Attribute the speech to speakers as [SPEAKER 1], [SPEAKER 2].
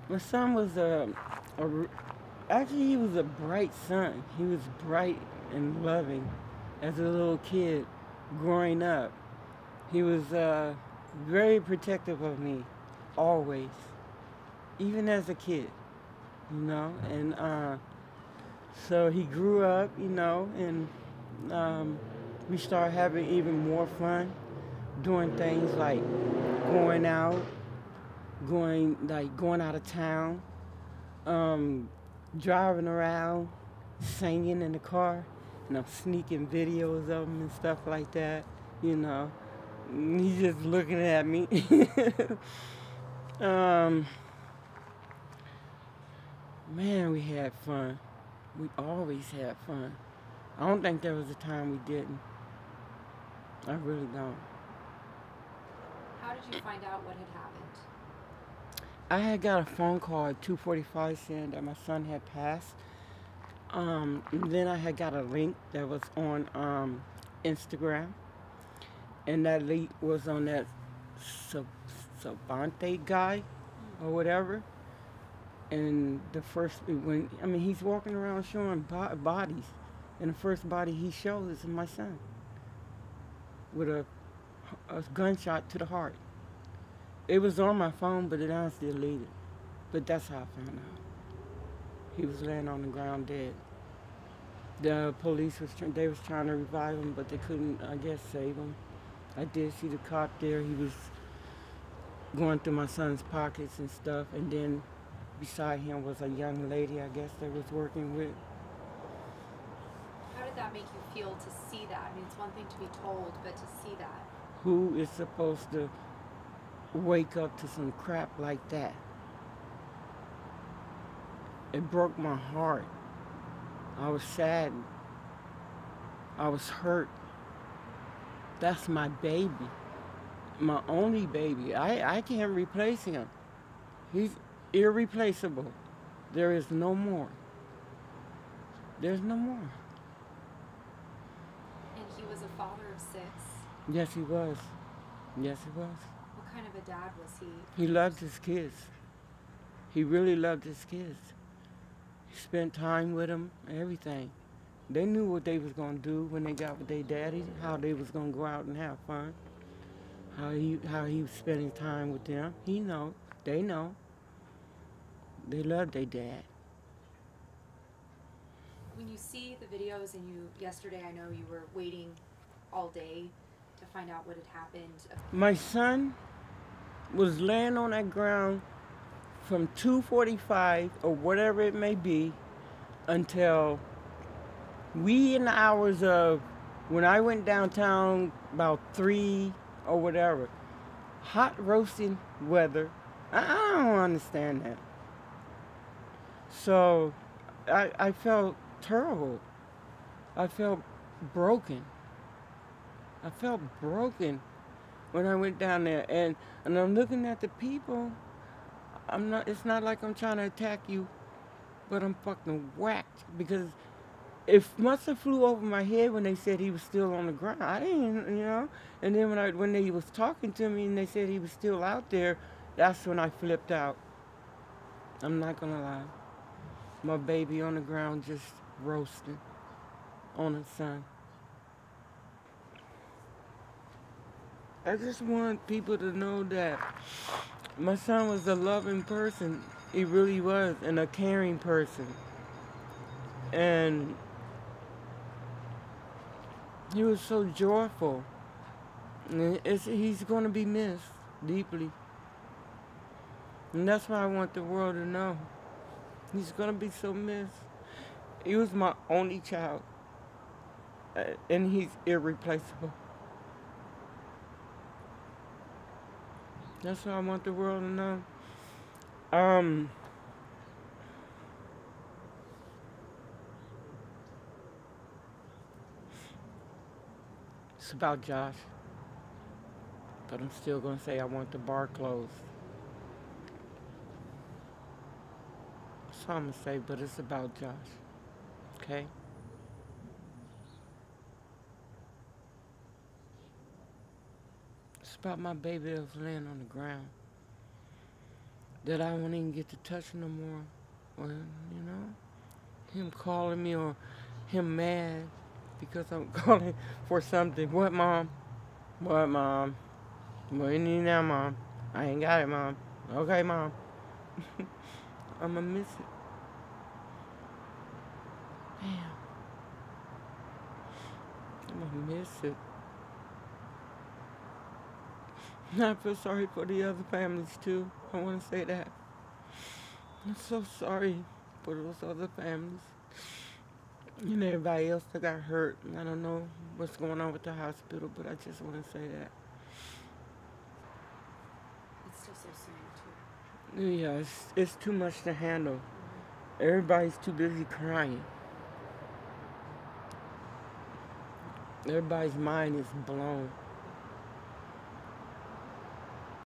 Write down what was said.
[SPEAKER 1] My son was a actually he was a bright son. He was bright and loving as a little kid growing up. He was very protective of me, always, even as a kid, you know. And so he grew up, you know, and we started having even more fun doing things like going out, going out of town, um, driving around, singing in the car, you know, sneaking videos of them and stuff like that, you know. He's just looking at me. um, man, we had fun. We always had fun. I don't think there was a time we didn't. I really don't.
[SPEAKER 2] How did you find out what had happened?
[SPEAKER 1] I had got a phone call at 2:45 saying that my son had passed. And then I had got a link that was on Instagram, and that link was on that Savante guy or whatever. And the first, when I mean, he's walking around showing bodies, and the first body he shows is my son with a gunshot to the heart. It was on my phone, but it was deleted. But that's how I found out. He was laying on the ground dead. The police they was trying to revive him, but they couldn't, I guess, save him. I did see the cop there. He was going through my son's pockets and stuff, and then beside him was a young lady, I guess, they was working with.
[SPEAKER 2] How did that make you feel to see that? I mean, it's one thing to be told, but to see that.
[SPEAKER 1] Who is supposed to wake up to some crap like that? It broke my heart. I was saddened. I was hurt. That's my baby. My only baby. I can't replace him. He's irreplaceable. There is no more. There's no more.
[SPEAKER 2] And he was a father of 6.
[SPEAKER 1] Yes, he was. Yes, he was.
[SPEAKER 2] What kind of a dad was he?
[SPEAKER 1] He loved his kids. He really loved his kids. He spent time with them, everything. They knew what they was going to do when they got with their daddy, how they was going to go out and have fun, how he was spending time with them. He know. They know. They love their dad.
[SPEAKER 2] When you see the videos, and yesterday I know you were waiting all day to find out what had happened.
[SPEAKER 1] My son was laying on that ground from 2:45 or whatever it may be until wee in the hours of when I went downtown about 3 or whatever. Hot roasting weather. I don't understand that. So I felt terrible. I felt broken. I felt broken when I went down there, and I'm looking at the people. It's not like I'm trying to attack you, but I'm fucking whacked because it must have flew over my head when they said he was still on the ground. I didn't, you know. And then when they was talking to me and they said he was still out there, that's when I flipped out. I'm not gonna lie. My baby on the ground just roasting on the sun. I just want people to know that my son was a loving person. He really was, and a caring person. And he was so joyful. And he's going to be missed deeply. And that's why I want the world to know. He's going to be so missed. He was my only child. And he's irreplaceable. That's what I want the world to know. It's about Josh. But I'm still going to say I want the bar closed. That's all I'm going to say, but it's about Josh. Okay? It's about my baby that was laying on the ground. that I won't even get to touch no more. Or, you know, him calling me or him mad because I'm calling for something. What, Mom? What, Mom? What you need now, Mom? I ain't got it, Mom. Okay, Mom. I'ma miss it. Damn. I'ma miss it. I feel sorry for the other families, too. I want to say that. I'm so sorry for those other families. And everybody else that got hurt. I don't know what's going on with the hospital, but I just want to say that.
[SPEAKER 2] It's still so soon, too.
[SPEAKER 1] Yeah, it's too much to handle. Everybody's too busy crying. Everybody's mind is blown.